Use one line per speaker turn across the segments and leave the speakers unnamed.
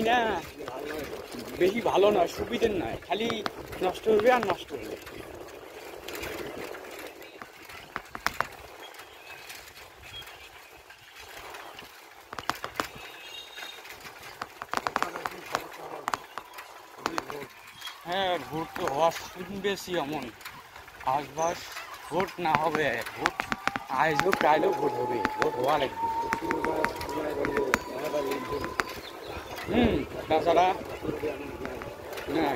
না, বেশি ভালো নয়, সুবিধের নয়, খালি নষ্ট হবে আর নষ্ট হবে। হ্যাঁ, ভোট তো হওয়া শুনবেছি এমন আশবাস, ভোট না হবে, ভোট আজ হোক কাইলেও ভোট হবে, ভোট হওয়া লাগবে। তাছাড়া না।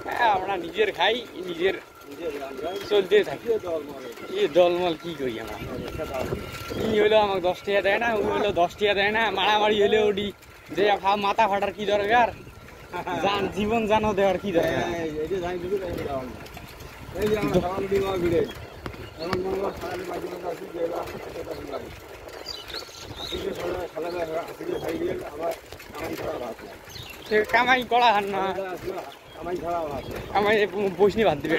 হ্যাঁ, আমরা নিজের খাই, নিজের চলতে থাকি। দলমল কি করি আমরা, ই হইলো আমাকে 10 টাকা দেয় না, ওই হইলো 10 টাকা দেয় না, মারামারি হইলে ওডি যে মাথা ফাটার কি দরকার, জীবন জানো দেওয়ার কি দরকার। কামাই করা হান না, কামাই বসনি ভাত দিবে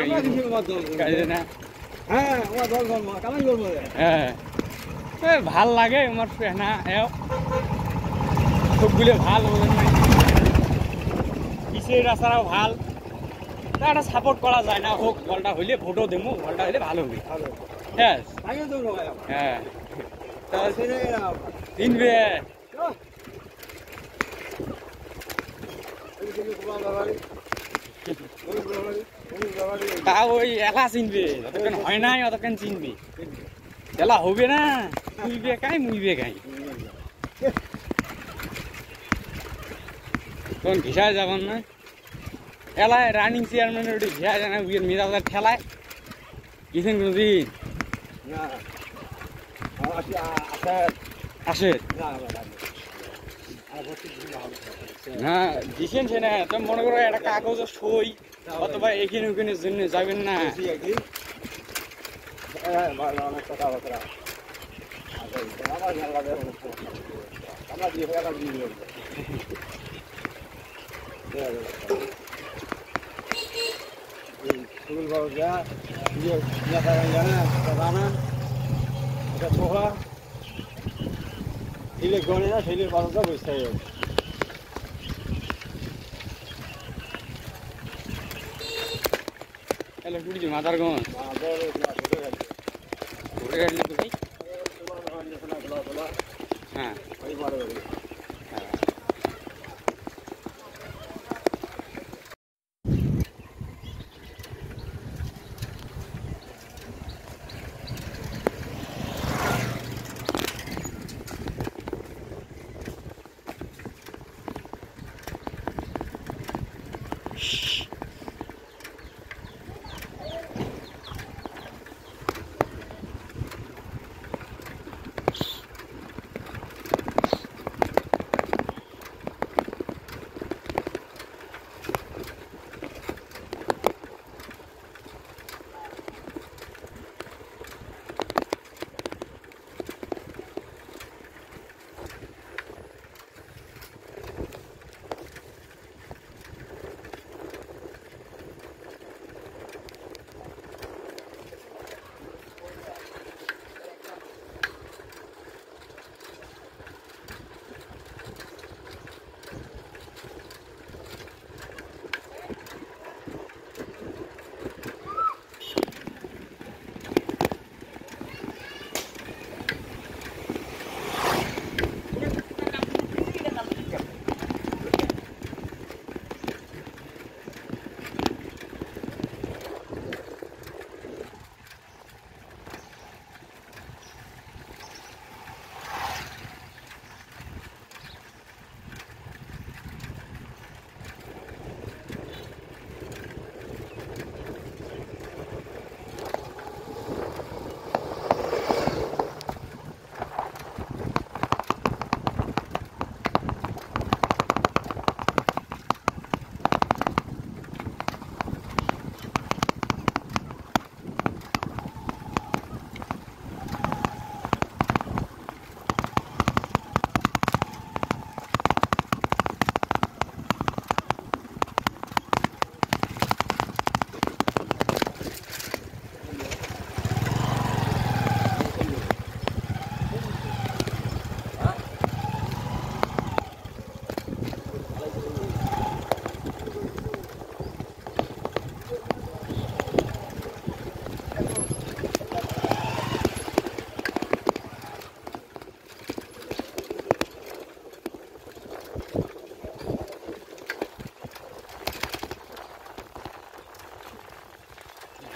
না। হ্যাঁ, ভাল লাগে আমার না, সবগুলো ভাল বলেন নাই, পিছিয়ে রাস্তাটাও ভাল, তা একটা সাপোর্ট করা যায় না। হোক, বলটা হইলে ভোটও দেবো, বলটা হইলে ভালো হবে। হ্যাঁ হ্যাঁ, কিনবে তা ওই এলা চিনবে, যতক্ষণ হয় নাই অতক্ষণ চিনবে, এলা হবে না, মুইবে কাই মুইবে কাই, তখন ঘিসায় যাবেন না। এলায় রানিং চেয়ারম্যানের ওটি ঘিসা যায় না, উইয়ের মেজাজের ঠেলায় গেছেন কোনদিন আসে না, দিছেন সে না, তো মনে করো একটা কাগজের সই অথবা এখানে ওখানের জন্য যাবেন না।
গণে না শৈলের পালনটা বুঝতে হবে।
তাহলে কুড়ি মাদারগঞ্জ ঘুরে গেলে তো ভাই। হ্যাঁ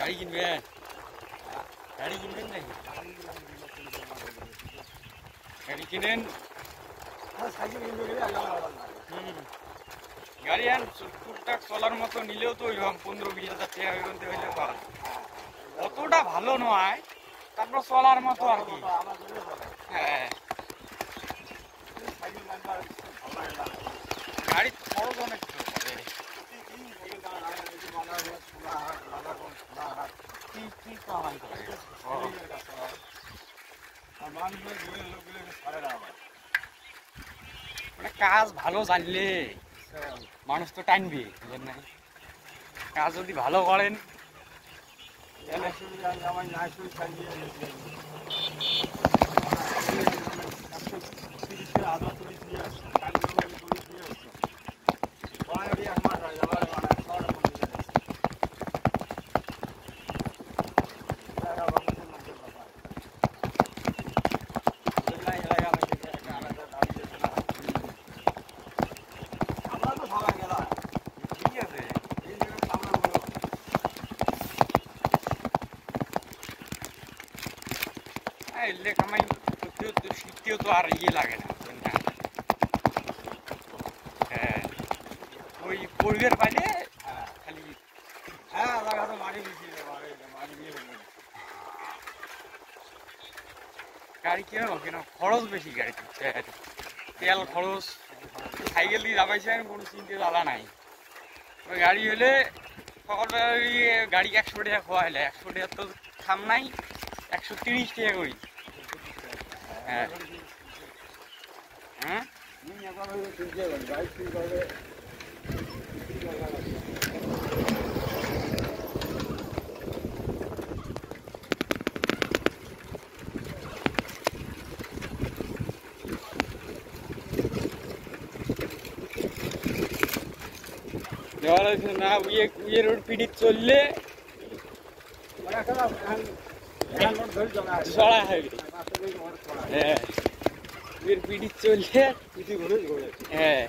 গাড়ি কিনবেন? গাড়ি কিনবেন নাকি? গাড়ি কিনেন। গাড়ি আন টুকটাক চলার মতো নিলেও তো 15-20 হাজার টাকা হইলে পাওয়া অতটা ভালো নয়, তারপর চলার মতো আর কি। হ্যাঁ, গাড়ির খরচ অনেক কি কামাই করে মানে কাজ ভালো জানলে মানুষ তো টানবে, বুঝলেন না? কাজ যদি ভালো করেন এলে কামাই শিখতেও তো আর লাগে না। হ্যাঁ, ওই পরিবের বাইরে খালি গাড়ি কেন কেন খরচ বেশি, গাড়ি তেল খরচ। সাইকেল দিয়ে যাবাইছেন কোনো চিন্তা জ্বালা নাই। ওই গাড়ি হলে সকালবেলা গাড়ি 100 টাকা খোয়া হলে 100 টাকা তো খাম নাই, 130 টাকা করি। হ্যাঁ হ্যাঁ, না ইয়ে রোড পিড়ি চললে চড়া হয়। হ্যাঁ, ইয়ের পিড়ি চললে হ্যাঁ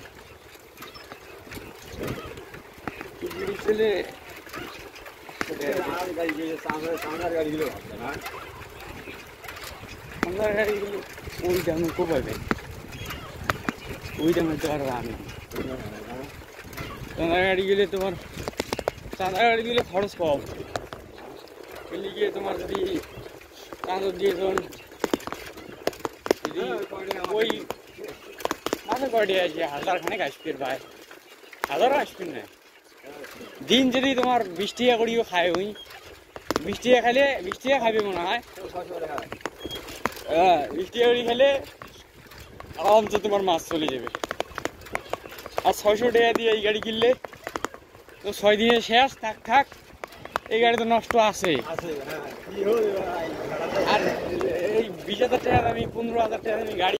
পিড়ি চলে গাড়িগুলো ওই দামে খুব পাবে, ওই দামে তো আর আমি চাঁদার গাড়ি গেলে তোমার চাঁদার গাড়ি গেলে খরচ কম। এলে গিয়ে তোমার যদি চাঁদর দিয়ে যখন ওই মাসে কয়টি আছে 1000 আসবেন ভাই, 1000 আসবেন না। দিন যদি তোমার 20 টাকা করিও খায়, ওই 20 টাকা খাইলে 20 টাকা খাবে মনে হয়। হ্যাঁ, 20 টাকা করে খেলে আরামসে তোমার মাছ চলে যাবে। আর 600 টাকা দিয়ে এই গাড়ি কিনলে তো 6 দিনে শেষ। থাক এই গাড়ি তো নষ্ট আছে। আর এই 20,000 টাকা দামি 15,000 টাকা দামি গাড়ি